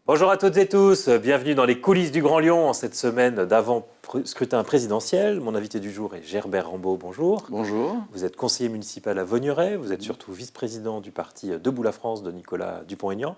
Bonjour à toutes et tous, bienvenue dans les coulisses du Grand Lyon en cette semaine d'avant-scrutin présidentiel. Mon invité du jour est Gerbert Rambaud, bonjour. Bonjour. Vous êtes conseiller municipal à Vaugneray, vous êtes surtout vice-président du parti Debout la France de Nicolas Dupont-Aignan.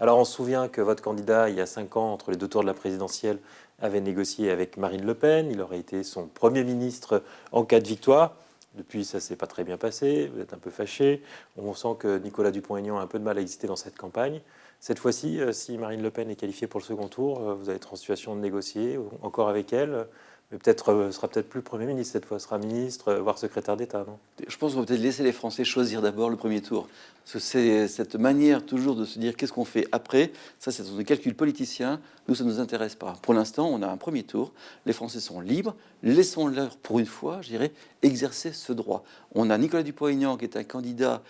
Alors on se souvient que votre candidat, il y a 5 ans, entre les deux tours de la présidentielle, avait négocié avec Marine Le Pen. Il aurait été son Premier ministre en cas de victoire. Depuis, ça ne s'est pas très bien passé, vous êtes un peu fâché. On sent que Nicolas Dupont-Aignan a un peu de mal à exister dans cette campagne. Cette fois-ci, si Marine Le Pen est qualifiée pour le second tour, vous allez être en situation de négocier encore avec elle, mais peut-être sera peut-être plus Premier ministre cette fois, sera ministre, voire secrétaire d'État, non? Je pense qu'on va peut-être laisser les Français choisir d'abord le premier tour. Parce que c'est cette manière toujours de se dire qu'est-ce qu'on fait après. Ça, c'est des calculs politiciens. Nous, ça ne nous intéresse pas. Pour l'instant, on a un premier tour. Les Français sont libres. Laissons-leur, pour une fois, je dirais, exercer ce droit. On a Nicolas Dupont-Aignan qui est un candidat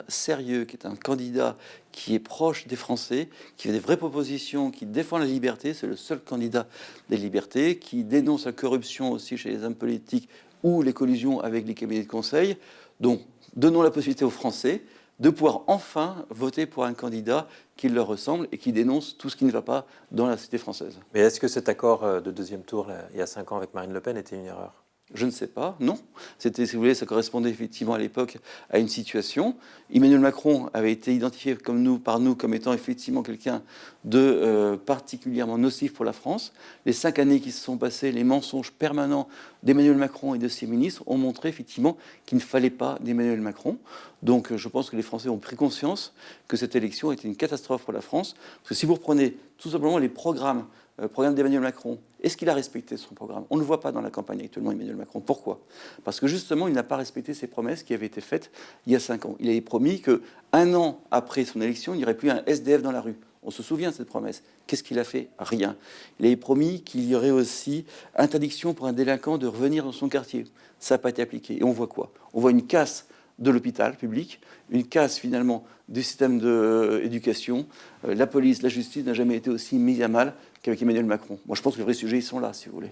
sérieux, qui est un candidat qui est proche des Français, qui fait des vraies propositions, qui défend la liberté. C'est le seul candidat des libertés, qui dénonce la corruption aussi chez les hommes politiques ou les collusions avec les cabinets de conseil. Donc, donnons la possibilité aux Français de pouvoir enfin voter pour un candidat qui leur ressemble et qui dénonce tout ce qui ne va pas dans la société française. Mais est-ce que cet accord de deuxième tour, là, il y a 5 ans avec Marine Le Pen, était une erreur? Je ne sais pas, non. C'était, si vous voulez, ça correspondait effectivement à l'époque à une situation. Emmanuel Macron avait été identifié par nous comme étant effectivement quelqu'un de particulièrement nocif pour la France. Les 5 années qui se sont passées, les mensonges permanents d'Emmanuel Macron et de ses ministres ont montré effectivement qu'il ne fallait pas d'Emmanuel Macron. Donc je pense que les Français ont pris conscience que cette élection était une catastrophe pour la France. Parce que si vous reprenez tout simplement les programme d'Emmanuel Macron, est-ce qu'il a respecté son programme? On ne le voit pas dans la campagne actuellement, Emmanuel Macron. Pourquoi? Parce que justement, il n'a pas respecté ses promesses qui avaient été faites il y a 5 ans. Il avait promis qu'un an après son élection, il n'y aurait plus un SDF dans la rue. On se souvient de cette promesse. Qu'est-ce qu'il a fait? Rien. Il avait promis qu'il y aurait aussi interdiction pour un délinquant de revenir dans son quartier. Ça n'a pas été appliqué. Et on voit quoi? On voit une casse de l'hôpital public, une casse finalement du système d'éducation. La police, la justice n'a jamais été aussi mise à mal qu'avec Emmanuel Macron. Moi, je pense que les vrais sujets, ils sont là, si vous voulez.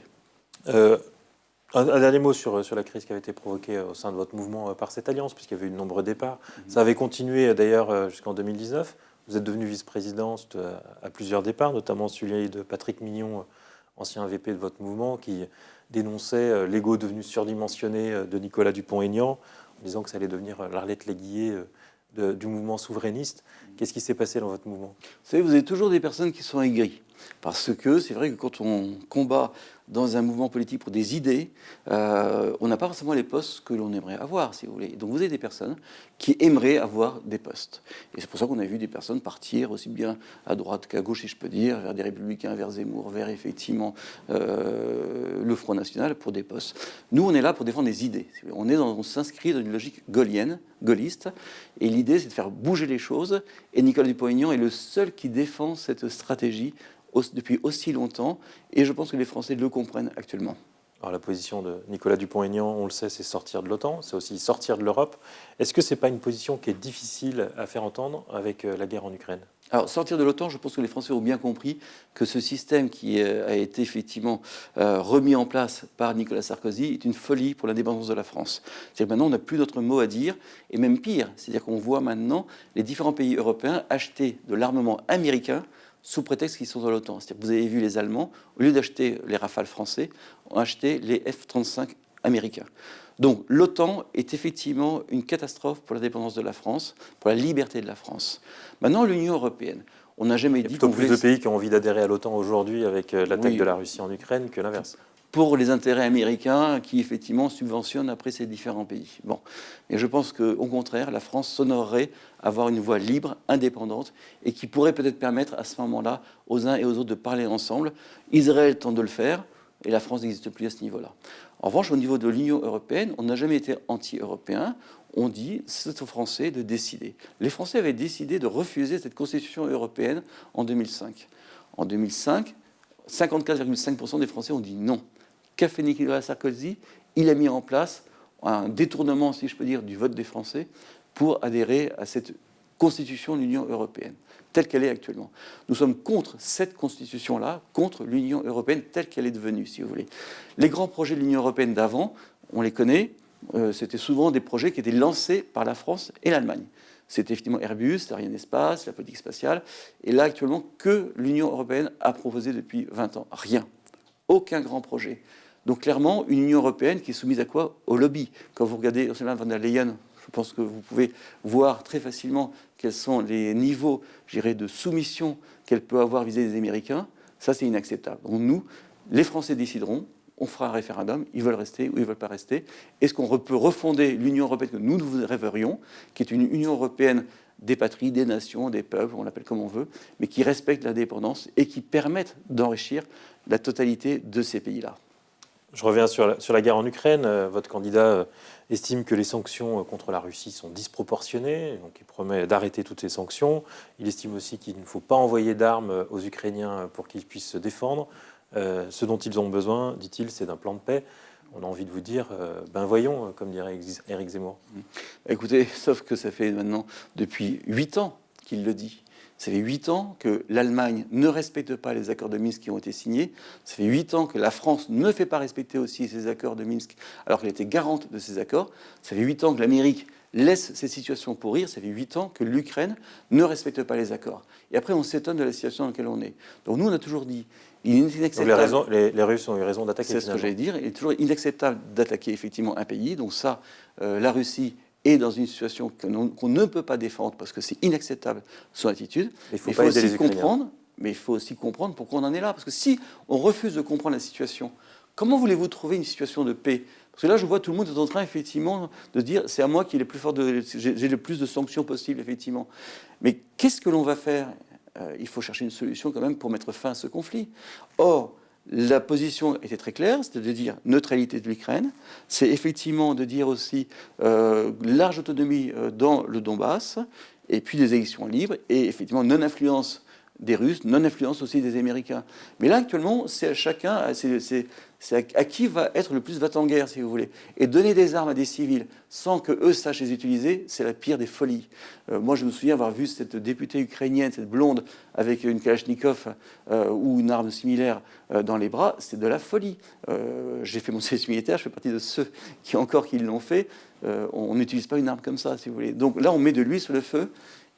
Un dernier mot sur la crise qui avait été provoquée au sein de votre mouvement par cette alliance, puisqu'il y avait eu de nombreux départs. Ça avait continué d'ailleurs jusqu'en 2019. Vous êtes devenu vice-présidente à plusieurs départs, notamment celui de Patrick Mignon, ancien VP de votre mouvement, qui dénonçait l'ego devenu surdimensionné de Nicolas Dupont-Aignan, en disant que ça allait devenir l'Arlette Léguillé du mouvement souverainiste. Qu'est-ce qui s'est passé dans votre mouvement? Vous savez, vous avez toujours des personnes qui sont aigries. Parce que c'est vrai que quand on combat dans un mouvement politique pour des idées, on n'a pas forcément les postes que l'on aimerait avoir, si vous voulez. Donc vous avez des personnes qui aimeraient avoir des postes. Et c'est pour ça qu'on a vu des personnes partir aussi bien à droite qu'à gauche, si je peux dire, vers des Républicains, vers Zemmour, vers effectivement le Front National pour des postes. Nous, on est là pour défendre des idées. On s'inscrit dans une logique gaulliste. Et l'idée, c'est de faire bouger les choses. Et Nicolas Dupont-Aignan est le seul qui défend cette stratégie depuis aussi longtemps, et je pense que les Français le comprennent actuellement. Alors la position de Nicolas Dupont-Aignan, on le sait, c'est sortir de l'OTAN, c'est aussi sortir de l'Europe. Est-ce que ce n'est pas une position qui est difficile à faire entendre avec la guerre en Ukraine? Alors, sortir de l'OTAN, je pense que les Français ont bien compris que ce système qui a été effectivement remis en place par Nicolas Sarkozy est une folie pour l'indépendance de la France. C'est-à-dire que maintenant, on n'a plus d'autres mots à dire, et même pire, c'est-à-dire qu'on voit maintenant les différents pays européens acheter de l'armement américain sous prétexte qu'ils sont dans l'OTAN. C'est-à-dire que vous avez vu les Allemands, au lieu d'acheter les Rafales français, ont acheté les F-35 américains. Donc l'OTAN est effectivement une catastrophe pour l'indépendance de la France, pour la liberté de la France. Maintenant, l'Union européenne, on n'a jamais dit... Il y a plutôt plus de pays qui ont envie d'adhérer à l'OTAN aujourd'hui avec l'attaque de la Russie en Ukraine que l'inverse. Pour les intérêts américains qui, effectivement, subventionnent après ces différents pays. Bon. Et je pense qu'au contraire, la France s'honorerait à avoir une voix libre, indépendante, et qui pourrait peut-être permettre à ce moment-là aux uns et aux autres de parler ensemble. Israël tente de le faire, et la France n'existe plus à ce niveau-là. En revanche, au niveau de l'Union européenne, on n'a jamais été anti-européen. On dit, c'est aux Français de décider. Les Français avaient décidé de refuser cette constitution européenne en 2005. En 2005, 54,5% des Français ont dit non. Qu'a fait Nicolas Sarkozy? Il a mis en place un détournement, si je peux dire, du vote des Français pour adhérer à cette constitution de l'Union européenne, telle qu'elle est actuellement. Nous sommes contre cette constitution-là, contre l'Union européenne telle qu'elle est devenue, si vous voulez. Les grands projets de l'Union européenne d'avant, on les connaît, c'était souvent des projets qui étaient lancés par la France et l'Allemagne. C'était effectivement Airbus, l'Arianespace, la politique spatiale. Et là, actuellement, que l'Union européenne a proposé depuis 20 ans? Rien. Aucun grand projet. Donc clairement, une Union européenne qui est soumise à quoi? Au lobby. Quand vous regardez Ursula von der Leyen, je pense que vous pouvez voir très facilement quels sont les niveaux, je dirais, de soumission qu'elle peut avoir vis-à-vis des Américains. Ça, c'est inacceptable. Donc nous, les Français décideront, on fera un référendum, ils veulent rester ou ils ne veulent pas rester. Est-ce qu'on peut refonder l'Union européenne que nous rêverions, qui est une Union européenne des patries, des nations, des peuples, on l'appelle comme on veut, mais qui respecte l'indépendance et qui permette d'enrichir la totalité de ces pays-là? Je reviens sur la guerre en Ukraine. Votre candidat estime que les sanctions contre la Russie sont disproportionnées, donc il promet d'arrêter toutes ces sanctions. Il estime aussi qu'il ne faut pas envoyer d'armes aux Ukrainiens pour qu'ils puissent se défendre. Ce dont ils ont besoin, dit-il, c'est d'un plan de paix. On a envie de vous dire, ben voyons, comme dirait Éric Zemmour. Écoutez, sauf que ça fait maintenant depuis 8 ans qu'il le dit. Ça fait 8 ans que l'Allemagne ne respecte pas les accords de Minsk qui ont été signés. Ça fait 8 ans que la France ne fait pas respecter aussi ces accords de Minsk, alors qu'elle était garante de ces accords. Ça fait 8 ans que l'Amérique laisse cette situation pourrir. Ça fait 8 ans que l'Ukraine ne respecte pas les accords. Et après, on s'étonne de la situation dans laquelle on est. Donc nous, on a toujours dit, il est inacceptable. Donc les Russes ont eu raison d'attaquer. C'est ce que j'allais dire. Il est toujours inacceptable d'attaquer effectivement un pays. Donc ça, la Russie est dans une situation qu'on ne peut pas défendre parce que c'est inacceptable son attitude. Il faut aussi comprendre, mais il faut aussi comprendre pourquoi on en est là. Parce que si on refuse de comprendre la situation, comment voulez-vous trouver une situation de paix? Parce que là, je vois tout le monde est en train effectivement de dire c'est à moi qui est le plus fort, j'ai le plus de sanctions possibles effectivement. Mais qu'est-ce que l'on va faire? Il faut chercher une solution quand même pour mettre fin à ce conflit. Or, la position était très claire, c'était de dire neutralité de l'Ukraine, c'est effectivement de dire aussi large autonomie dans le Donbass, et puis des élections libres, et effectivement non-influence des Russes, non-influence aussi des Américains. Mais là, actuellement, c'est à chacun, c'est à qui va être le plus va-t-en-guerre, si vous voulez. Et donner des armes à des civils sans qu'eux sachent les utiliser, c'est la pire des folies. Moi, je me souviens avoir vu cette députée ukrainienne, cette blonde, avec une Kalachnikov ou une arme similaire dans les bras, c'est de la folie. J'ai fait mon service militaire, je fais partie de ceux qui l'ont fait. On n'utilise pas une arme comme ça, si vous voulez. Donc là, on met de l'huile sur le feu.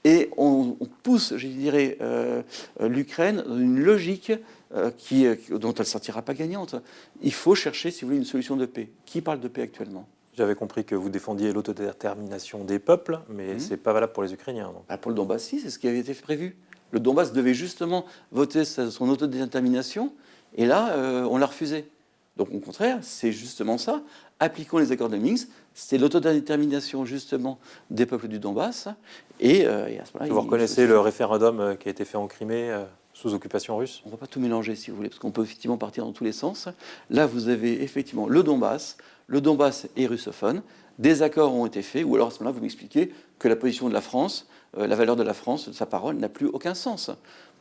Et on pousse, je dirais, l'Ukraine dans une logique dont elle ne sortira pas gagnante. Il faut chercher, si vous voulez, une solution de paix. Qui parle de paix actuellement? J'avais compris que vous défendiez l'autodétermination des peuples, mais ce n'est pas valable pour les Ukrainiens. Donc. Pour le Donbass, si, c'est ce qui avait été prévu. Le Donbass devait justement voter son autodétermination, et là, on l'a refusé. Donc, au contraire, c'est justement ça. Appliquons les accords de Minsk. C'est l'autodétermination, justement, des peuples du Donbass. Et à ce moment-là, vous reconnaissez le référendum qui a été fait en Crimée sous occupation russe? On ne va pas tout mélanger, si vous voulez, parce qu'on peut effectivement partir dans tous les sens. Là, vous avez effectivement le Donbass. Le Donbass est russophone. Des accords ont été faits. Ou alors, à ce moment-là, vous m'expliquez que la position de la France, la valeur de la France, de sa parole, n'a plus aucun sens.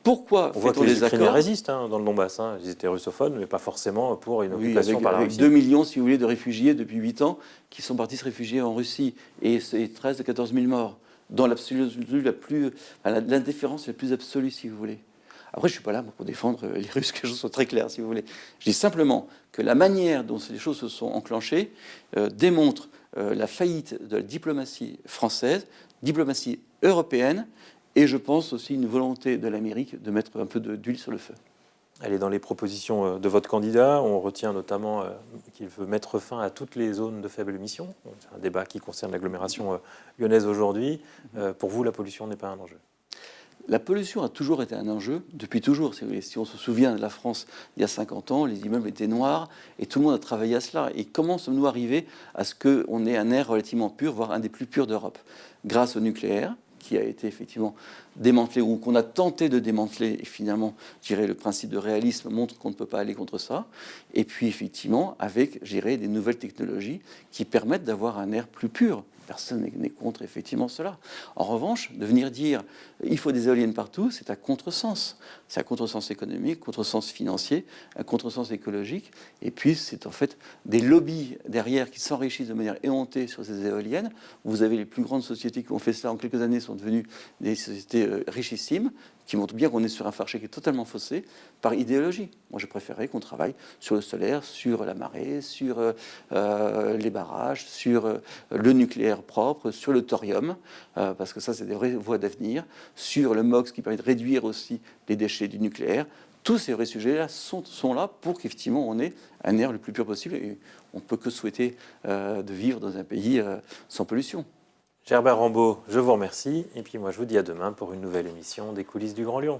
Pourquoi on voit que les Ukrainiens résistent dans le Donbass. Ils étaient russophones, mais pas forcément pour une occupation par la Russie. 2 millions, si vous voulez, de réfugiés depuis 8 ans qui sont partis se réfugier en Russie et 13 à 14 000 morts, dans l'indifférence la plus absolue, si vous voulez. Après, je ne suis pas là pour défendre les Russes, que les choses soient très claires, si vous voulez. Je dis simplement que la manière dont les choses se sont enclenchées démontre la faillite de la diplomatie française, diplomatie européenne, et je pense aussi une volonté de l'Amérique de mettre un peu d'huile sur le feu. Elle est dans les propositions de votre candidat. On retient notamment qu'il veut mettre fin à toutes les zones de faible émission. C'est un débat qui concerne l'agglomération lyonnaise aujourd'hui. Pour vous, la pollution n'est pas un enjeu? La pollution a toujours été un enjeu, depuis toujours. Si on se souvient de la France il y a 50 ans, les immeubles étaient noirs et tout le monde a travaillé à cela. Et comment sommes-nous arrivés à ce qu'on ait un air relativement pur, voire un des plus purs d'Europe? Grâce au nucléaire, qui a été effectivement démantelé ou qu'on a tenté de démanteler, et finalement, je dirais, le principe de réalisme montre qu'on ne peut pas aller contre ça. Et puis, effectivement, avec, je dirais, des nouvelles technologies qui permettent d'avoir un air plus pur. Personne n'est contre, effectivement, cela. En revanche, de venir dire il faut des éoliennes partout, c'est à contresens. C'est un contresens économique, contresens financier, un contresens écologique. Et puis, c'est en fait des lobbies derrière qui s'enrichissent de manière éhontée sur ces éoliennes. Vous avez les plus grandes sociétés qui ont fait ça en quelques années, sont devenues des sociétés richissimes, qui montrent bien qu'on est sur un marché qui est totalement faussé par idéologie. Moi, je préférerais qu'on travaille sur le solaire, sur la marée, sur les barrages, sur le nucléaire nucléaire propre, sur le thorium, parce que ça, c'est des vraies voies d'avenir, sur le MOX qui permet de réduire aussi les déchets du nucléaire. Tous ces vrais sujets-là sont là pour qu'effectivement on ait un air le plus pur possible. Et on ne peut que souhaiter de vivre dans un pays sans pollution. Gerbert Rambaud, je vous remercie. Et puis moi, je vous dis à demain pour une nouvelle émission des coulisses du Grand Lyon.